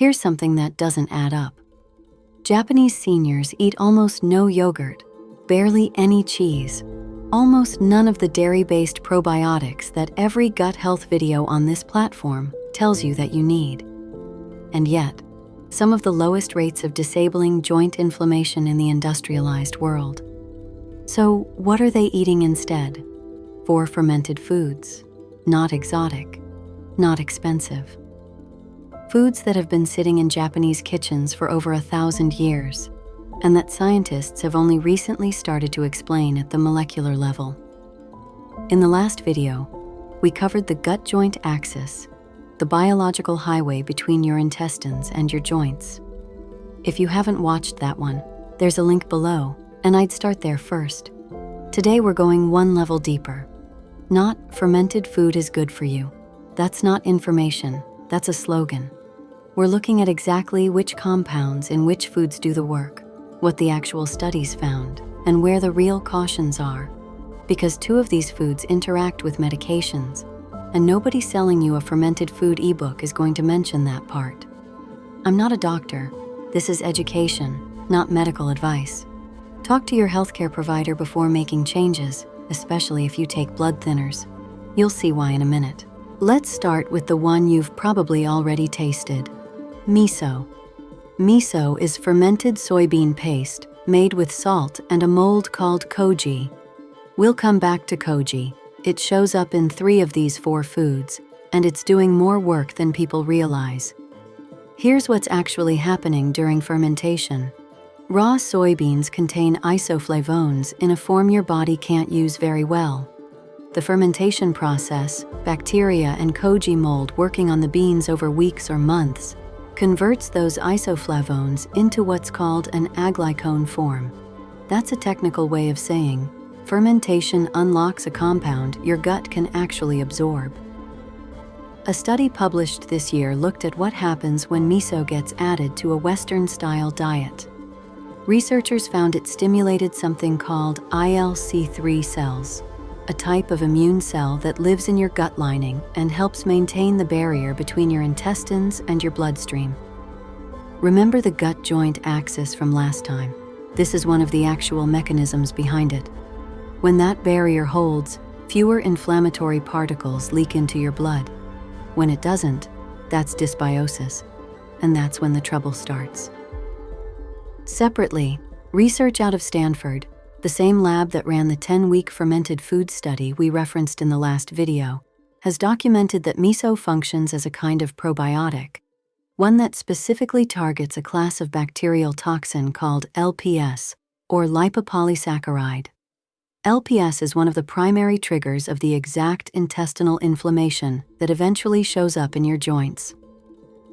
Here's something that doesn't add up. Japanese seniors eat almost no yogurt, barely any cheese, almost none of the dairy-based probiotics that every gut health video on this platform tells you that you need. And yet, some of the lowest rates of disabling joint inflammation in the industrialized world. So what are they eating instead? 4 fermented foods, not exotic, not expensive. Foods that have been sitting in Japanese kitchens for over 1,000 years, and that scientists have only recently started to explain at the molecular level. In the last video, we covered the gut-joint axis, the biological highway between your intestines and your joints. If you haven't watched that one, there's a link below, and I'd start there first. Today we're going one level deeper. Not fermented food is good for you. That's not information, that's a slogan. We're looking at exactly which compounds in which foods do the work, what the actual studies found, and where the real cautions are. Because 2 of these foods interact with medications, and nobody selling you a fermented food ebook is going to mention that part. I'm not a doctor. This is education, not medical advice. Talk to your healthcare provider before making changes, especially if you take blood thinners. You'll see why in a minute. Let's start with the one you've probably already tasted. Miso. Miso is fermented soybean paste made with salt and a mold called koji. We'll come back to koji. It shows up in 3 of these 4 foods, and it's doing more work than people realize. Here's what's actually happening during fermentation. Raw soybeans contain isoflavones in a form your body can't use very well. The fermentation process, bacteria and koji mold working on the beans over weeks or months, converts those isoflavones into what's called an aglycone form. That's a technical way of saying fermentation unlocks a compound your gut can actually absorb. A study published this year looked at what happens when miso gets added to a Western-style diet. Researchers found it stimulated something called ILC3 cells, a type of immune cell that lives in your gut lining and helps maintain the barrier between your intestines and your bloodstream. Remember the gut-joint axis from last time? This is one of the actual mechanisms behind it. When that barrier holds, fewer inflammatory particles leak into your blood. When it doesn't, that's dysbiosis, and that's when the trouble starts. Separately, research out of Stanford, the same lab that ran the 10-week fermented food study we referenced in the last video, has documented that miso functions as a kind of probiotic, one that specifically targets a class of bacterial toxin called LPS, or lipopolysaccharide. LPS is one of the primary triggers of the exact intestinal inflammation that eventually shows up in your joints.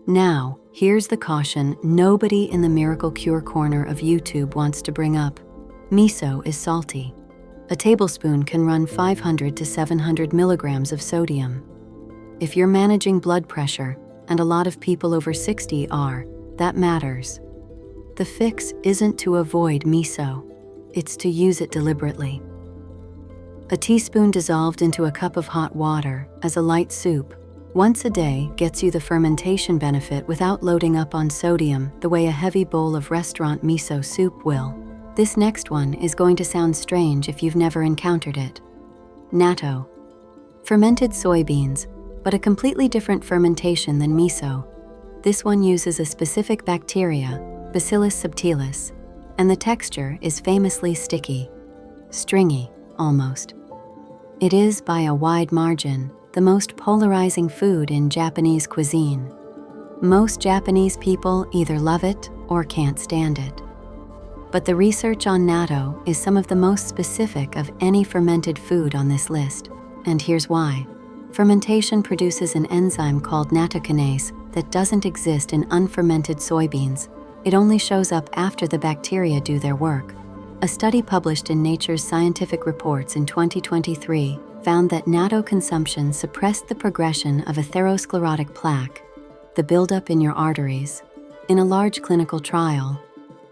Now, here's the caution nobody in the miracle cure corner of YouTube wants to bring up. Miso is salty. A tablespoon can run 500 to 700 milligrams of sodium. If you're managing blood pressure, and a lot of people over 60 are, that matters. The fix isn't to avoid miso, it's to use it deliberately. A teaspoon dissolved into a cup of hot water as a light soup once a day gets you the fermentation benefit without loading up on sodium the way a heavy bowl of restaurant miso soup will. This next one is going to sound strange if you've never encountered it. Natto. Fermented soybeans, but a completely different fermentation than miso. This one uses a specific bacteria, Bacillus subtilis, and the texture is famously sticky, stringy almost. It is, by a wide margin, the most polarizing food in Japanese cuisine. Most Japanese people either love it or can't stand it. But the research on natto is some of the most specific of any fermented food on this list, and here's why. Fermentation produces an enzyme called nattokinase that doesn't exist in unfermented soybeans. It only shows up after the bacteria do their work. A study published in Nature's Scientific Reports in 2023 found that natto consumption suppressed the progression of atherosclerotic plaque, the buildup in your arteries, in a large clinical trial,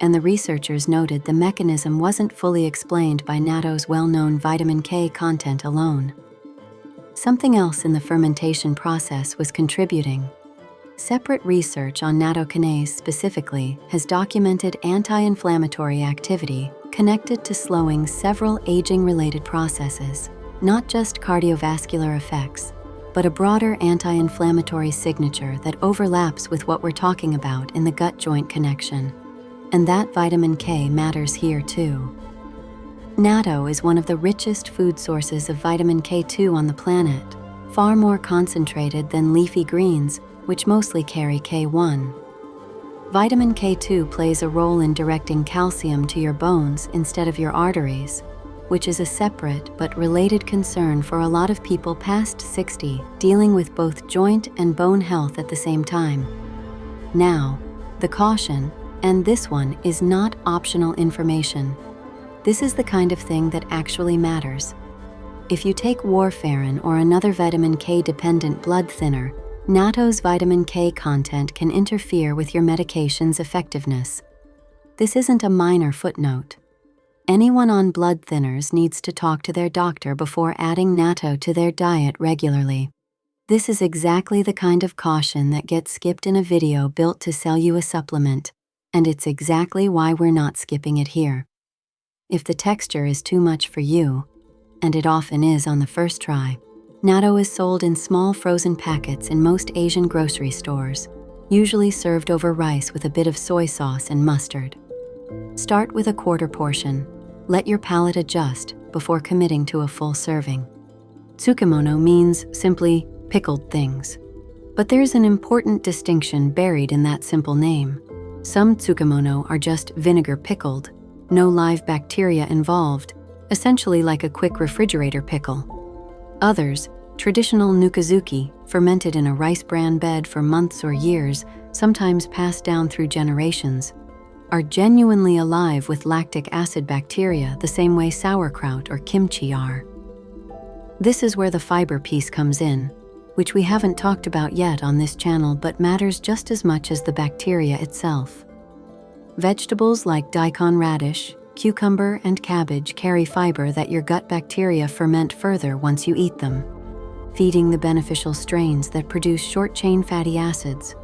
and the researchers noted the mechanism wasn't fully explained by natto's well-known vitamin K content alone. Something else in the fermentation process was contributing. Separate research on nattokinase specifically has documented anti-inflammatory activity connected to slowing several aging-related processes, not just cardiovascular effects, but a broader anti-inflammatory signature that overlaps with what we're talking about in the gut-joint connection. And that vitamin K matters here too. Natto is one of the richest food sources of vitamin K2 on the planet, far more concentrated than leafy greens, which mostly carry K1. Vitamin K2 plays a role in directing calcium to your bones instead of your arteries, which is a separate but related concern for a lot of people past 60 dealing with both joint and bone health at the same time. Now, the caution, and this one is not optional information. This is the kind of thing that actually matters. If you take warfarin or another vitamin K-dependent blood thinner, natto's vitamin K content can interfere with your medication's effectiveness. This isn't a minor footnote. Anyone on blood thinners needs to talk to their doctor before adding natto to their diet regularly. This is exactly the kind of caution that gets skipped in a video built to sell you a supplement, and it's exactly why we're not skipping it here. If the texture is too much for you, and it often is on the first try, natto is sold in small frozen packets in most Asian grocery stores, usually served over rice with a bit of soy sauce and mustard. Start with a quarter portion. Let your palate adjust before committing to a full serving. Tsukemono means simply pickled things. But there's an important distinction buried in that simple name. Some tsukemono are just vinegar pickled, no live bacteria involved, essentially like a quick refrigerator pickle. Others, traditional nukazuki, fermented in a rice bran bed for months or years, sometimes passed down through generations, are genuinely alive with lactic acid bacteria the same way sauerkraut or kimchi are. This is where the fiber piece comes in, which we haven't talked about yet on this channel but matters just as much as the bacteria itself. Vegetables like daikon radish, cucumber, and cabbage carry fiber that your gut bacteria ferment further once you eat them, feeding the beneficial strains that produce short-chain fatty acids.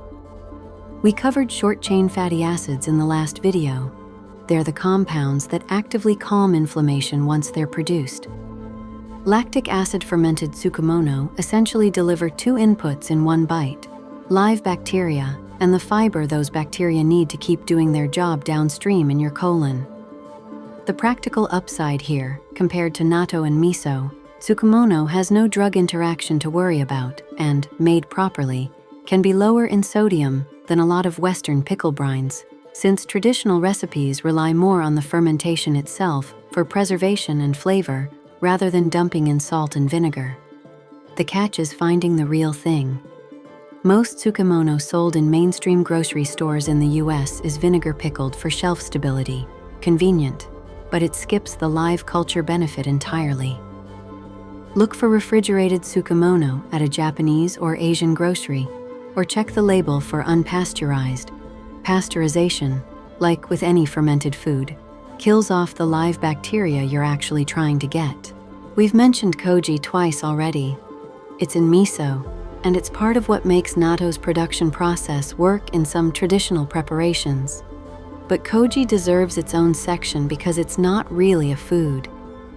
We covered short-chain fatty acids in the last video. They're the compounds that actively calm inflammation once they're produced. Lactic acid fermented Tsukemono essentially deliver two inputs in one bite: live bacteria and the fiber those bacteria need to keep doing their job downstream in your colon. The practical upside here, compared to natto and miso, Tsukemono has no drug interaction to worry about and, made properly, can be lower in sodium than a lot of Western pickle brines, since traditional recipes rely more on the fermentation itself for preservation and flavor rather than dumping in salt and vinegar. The catch is finding the real thing. Most Tsukemono sold in mainstream grocery stores in the US is vinegar pickled for shelf stability. Convenient, but it skips the live culture benefit entirely. Look for refrigerated Tsukemono at a Japanese or Asian grocery, or check the label for unpasteurized. Pasteurization, like with any fermented food, kills off the live bacteria you're actually trying to get. We've mentioned koji twice already. It's in miso, and it's part of what makes natto's production process work in some traditional preparations. But koji deserves its own section because it's not really a food.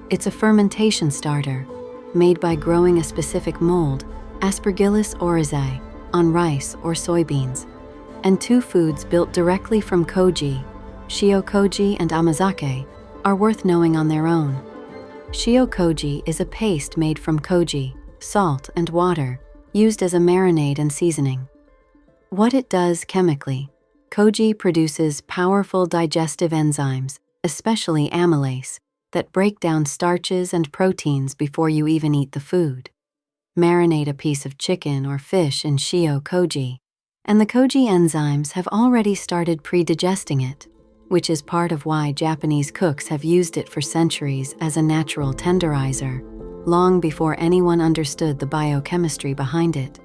It's a fermentation starter, made by growing a specific mold, Aspergillus oryzae, on rice or soybeans, and two foods built directly from koji, shio koji and amazake, are worth knowing on their own. Shio koji is a paste made from koji, salt, and water, used as a marinade and seasoning. What it does chemically: koji produces powerful digestive enzymes, especially amylase, that break down starches and proteins before you even eat the food. Marinate a piece of chicken or fish in shio koji, and the koji enzymes have already started pre-digesting it, which is part of why Japanese cooks have used it for centuries as a natural tenderizer, long before anyone understood the biochemistry behind it.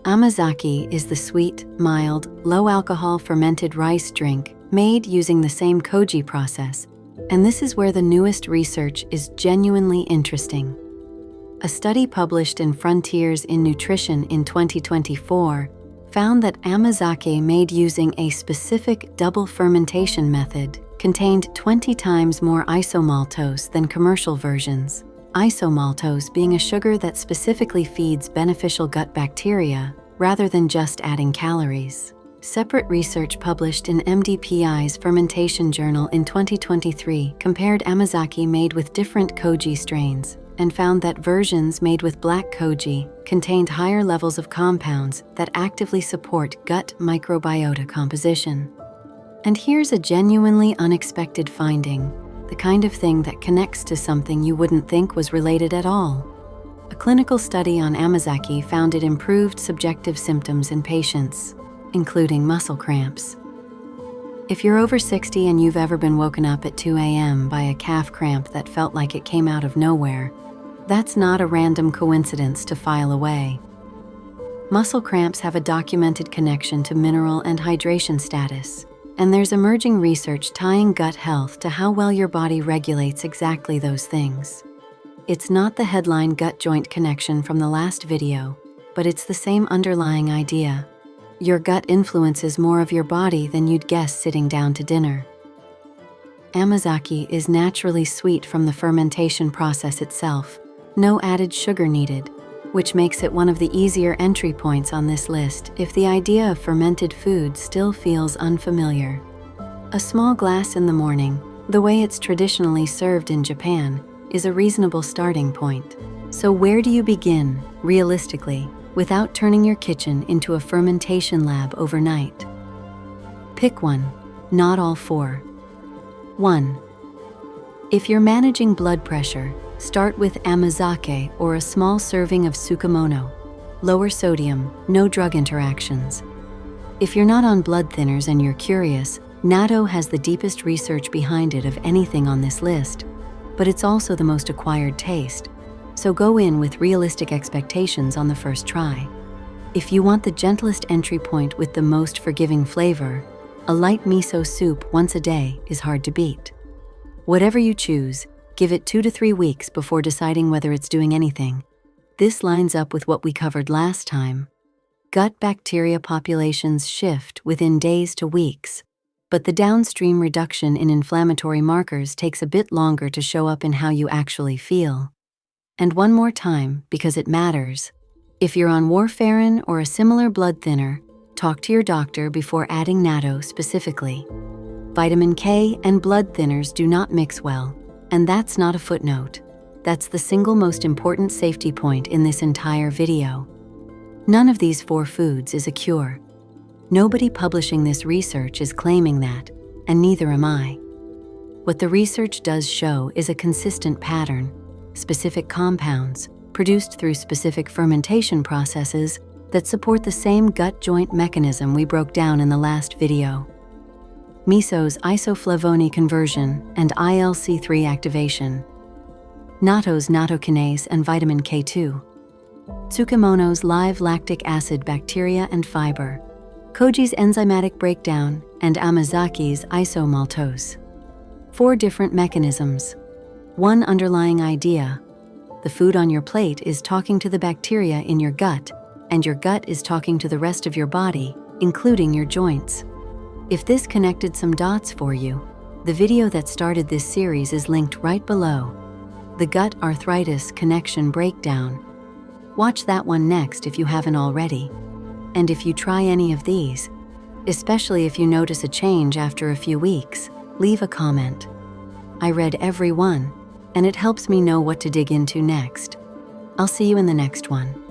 Amazake is the sweet, mild, low-alcohol fermented rice drink made using the same koji process, and this is where the newest research is genuinely interesting. A study published in Frontiers in Nutrition in 2024 found that amazake made using a specific double fermentation method contained 20 times more isomaltose than commercial versions. Isomaltose being a sugar that specifically feeds beneficial gut bacteria rather than just adding calories. Separate research published in MDPI's Fermentation Journal in 2023 compared amazake made with different koji strains and found that versions made with black koji contained higher levels of compounds that actively support gut microbiota composition. And here's a genuinely unexpected finding, the kind of thing that connects to something you wouldn't think was related at all. A clinical study on amazake found it improved subjective symptoms in patients, including muscle cramps. If you're over 60 and you've ever been woken up at 2 a.m. by a calf cramp that felt like it came out of nowhere, that's not a random coincidence to file away. Muscle cramps have a documented connection to mineral and hydration status, and there's emerging research tying gut health to how well your body regulates exactly those things. It's not the headline gut-joint connection from the last video, but it's the same underlying idea. Your gut influences more of your body than you'd guess sitting down to dinner. Amazake is naturally sweet from the fermentation process itself, no added sugar needed, which makes it one of the easier entry points on this list if the idea of fermented food still feels unfamiliar. A small glass in the morning, the way it's traditionally served in Japan, is a reasonable starting point. So where do you begin, realistically, without turning your kitchen into a fermentation lab overnight? Pick one, not all four. 1. If you're managing blood pressure, start with amazake or a small serving of Tsukemono. Lower sodium, no drug interactions. If you're not on blood thinners and you're curious, Natto has the deepest research behind it of anything on this list, but it's also the most acquired taste, so go in with realistic expectations on the first try. If you want the gentlest entry point with the most forgiving flavor, a light miso soup once a day is hard to beat. Whatever you choose, give it 2 to 3 weeks before deciding whether it's doing anything. This lines up with what we covered last time. Gut bacteria populations shift within days to weeks, but the downstream reduction in inflammatory markers takes a bit longer to show up in how you actually feel. And one more time, because it matters, if you're on warfarin or a similar blood thinner, talk to your doctor before adding natto specifically. Vitamin K and blood thinners do not mix well, and that's not a footnote. That's the single most important safety point in this entire video. None of these 4 foods is a cure. Nobody publishing this research is claiming that, and neither am I. What the research does show is a consistent pattern, specific compounds, produced through specific fermentation processes that support the same gut-joint mechanism we broke down in the last video. Miso's isoflavone conversion and ILC3 activation, Natto's nattokinase and vitamin K2, Tsukemono's live lactic acid bacteria and fiber, koji's enzymatic breakdown, and amazake's isomaltose. 4 different mechanisms. One underlying idea: the food on your plate is talking to the bacteria in your gut, and your gut is talking to the rest of your body, including your joints. If this connected some dots for you, the video that started this series is linked right below. The Gut-Arthritis connection breakdown. Watch that one next if you haven't already. And if you try any of these, especially if you notice a change after a few weeks, leave a comment. I read every one, and it helps me know what to dig into next. I'll see you in the next one.